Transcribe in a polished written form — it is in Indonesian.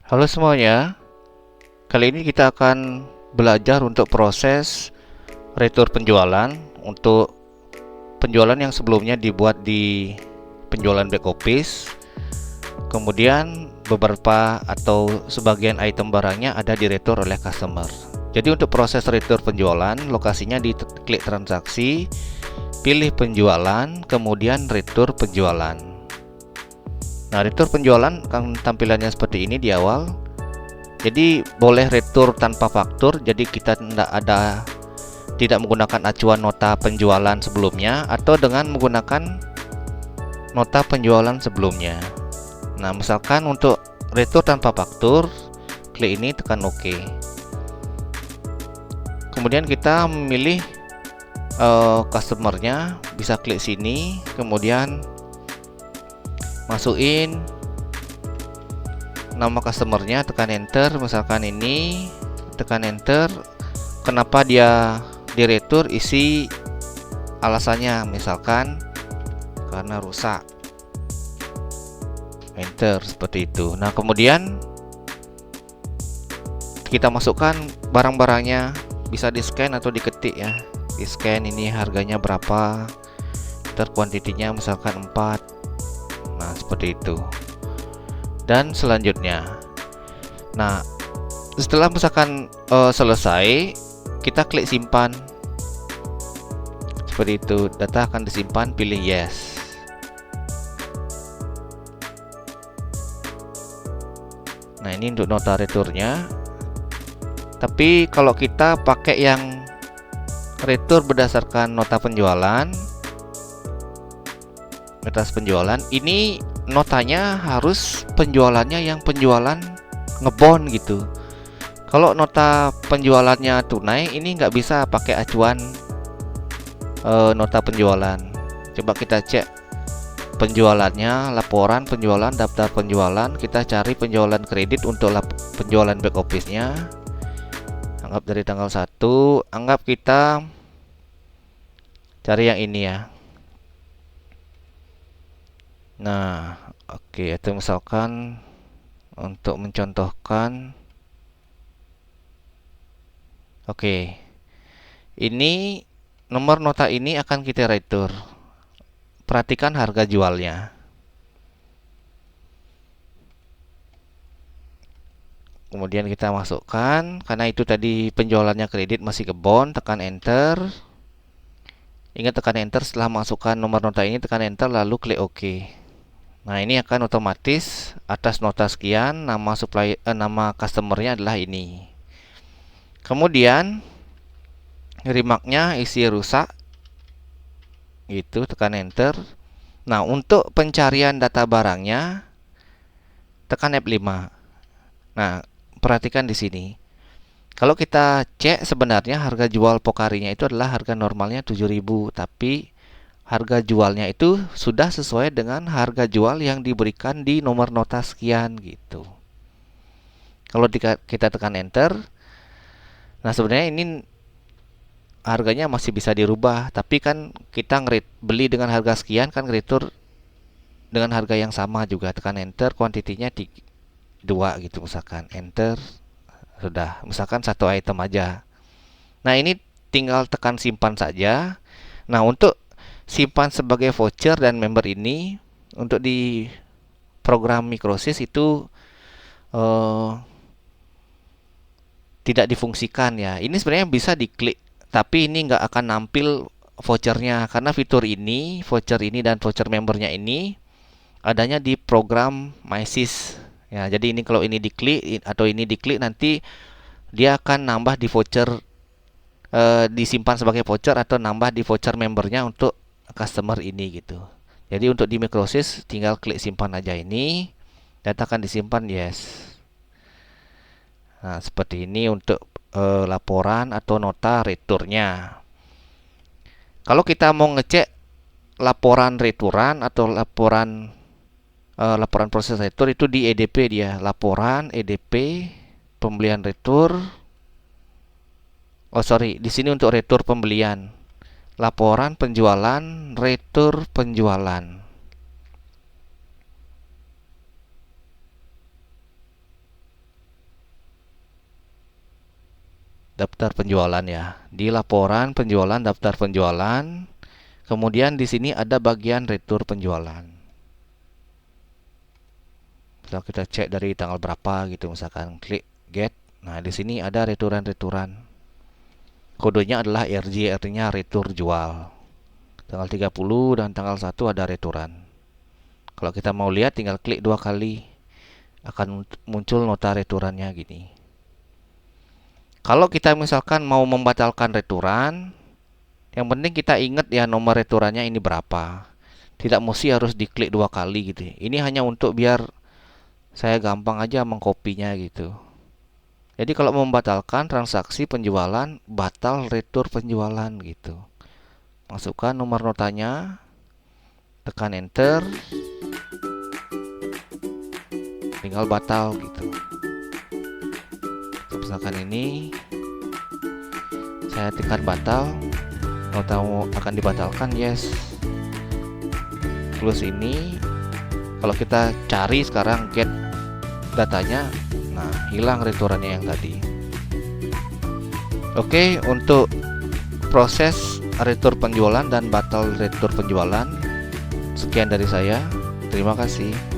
Halo semuanya, kali ini kita akan belajar untuk proses retur penjualan untuk penjualan yang sebelumnya dibuat di penjualan back office. Kemudian beberapa atau sebagian item barangnya ada di retur oleh customer. Jadi untuk proses retur penjualan, lokasinya di klik transaksi, pilih penjualan, kemudian retur penjualan. Nah, retur penjualan akan tampilannya seperti ini di awal. Jadi boleh retur tanpa faktur, jadi kita tidak menggunakan acuan nota penjualan sebelumnya atau dengan menggunakan nota penjualan sebelumnya. Nah, misalkan untuk retur tanpa faktur, klik ini, tekan OK. Kemudian kita memilih customernya, bisa klik sini, kemudian masukin nama customernya, tekan enter. Misalkan ini, tekan enter. Kenapa dia diretur, isi alasannya, misalkan karena rusak, enter, seperti itu. Nah, kemudian kita masukkan barang-barangnya, bisa di scan atau diketik ya. Di scan ini harganya berapa, kuantitinya misalkan 4. Nah, seperti itu. Dan selanjutnya, nah setelah misalkan selesai, kita klik simpan, seperti itu. Data akan disimpan, pilih yes. Nah, ini untuk nota returnya. Tapi kalau kita pakai yang retur berdasarkan nota penjualan, ini notanya harus penjualannya yang penjualan ngebon gitu. Kalau nota penjualannya tunai, ini nggak bisa pakai acuan nota penjualan. Coba kita cek penjualannya, laporan penjualan, daftar penjualan. Kita cari penjualan kredit untuk penjualan back office nya. Anggap dari tanggal 1, anggap kita cari yang ini ya. Nah, oke, itu misalkan untuk mencontohkan. Oke, ini nomor nota ini akan kita retur. Perhatikan harga jualnya. Kemudian kita masukkan, karena itu tadi penjualannya kredit masih ke bond, tekan enter. Ingat, tekan enter setelah masukkan nomor nota ini, tekan enter lalu klik OK. Nah, ini akan otomatis atas nota sekian, nama customernya adalah ini. Kemudian remarknya isi rusak, gitu, tekan enter. Nah, untuk pencarian data barangnya, tekan F5. Nah, perhatikan di sini. Kalau kita cek, sebenarnya harga jual Pokarinya itu adalah harga normalnya 7.000, tapi harga jualnya itu sudah sesuai dengan harga jual yang diberikan di nomor nota sekian gitu. Kalau kita tekan enter, nah sebenarnya ini harganya masih bisa dirubah, tapi kan kita beli dengan harga sekian, kan retur dengan harga yang sama juga. Tekan enter, kuantitinya 2 gitu, misalkan enter, sudah, misalkan satu item aja. Nah, ini tinggal tekan simpan saja. Nah, untuk simpan sebagai voucher dan member ini, untuk di program Microsys itu tidak difungsikan ya. Ini sebenarnya bisa diklik, tapi ini nggak akan nampil vouchernya, karena fitur ini, voucher ini dan voucher membernya ini adanya di program MySys ya. Jadi ini kalau ini diklik atau ini diklik, nanti dia akan nambah di voucher, disimpan sebagai voucher atau nambah di voucher membernya untuk customer ini gitu. Jadi untuk di Microsys tinggal klik simpan aja ini, data akan disimpan yes. Nah, seperti ini untuk laporan atau nota returnya. Kalau kita mau ngecek laporan returan atau laporan proses retur, itu di EDP dia, laporan EDP pembelian retur. Oh sorry, di sini untuk retur pembelian, laporan penjualan, retur penjualan. daftar penjualan ya. Di laporan penjualan, daftar penjualan. Kemudian di sini ada bagian retur penjualan. Misal kita cek dari tanggal berapa gitu, misalkan klik get. Nah, di sini ada returan-returan. Kodenya adalah RJ, artinya retur jual. Tanggal 30 dan tanggal 1 ada returan. Kalau kita mau lihat tinggal klik 2 kali, akan muncul nota returannya gini. Kalau kita misalkan mau membatalkan returan, yang penting kita ingat ya nomor returannya ini berapa. Tidak mesti harus diklik 2 kali gitu. Ini hanya untuk biar saya gampang aja mengkopinya gitu. Jadi kalau membatalkan transaksi penjualan, batal retur penjualan gitu. Masukkan nomor notanya, tekan enter, tinggal batal gitu. Misalkan ini saya tekan batal, nota akan dibatalkan, yes. Plus ini kalau kita cari sekarang get datanya, nah hilang returannya yang tadi. Oke, untuk proses retur penjualan dan batal retur penjualan, sekian dari saya. Terima kasih.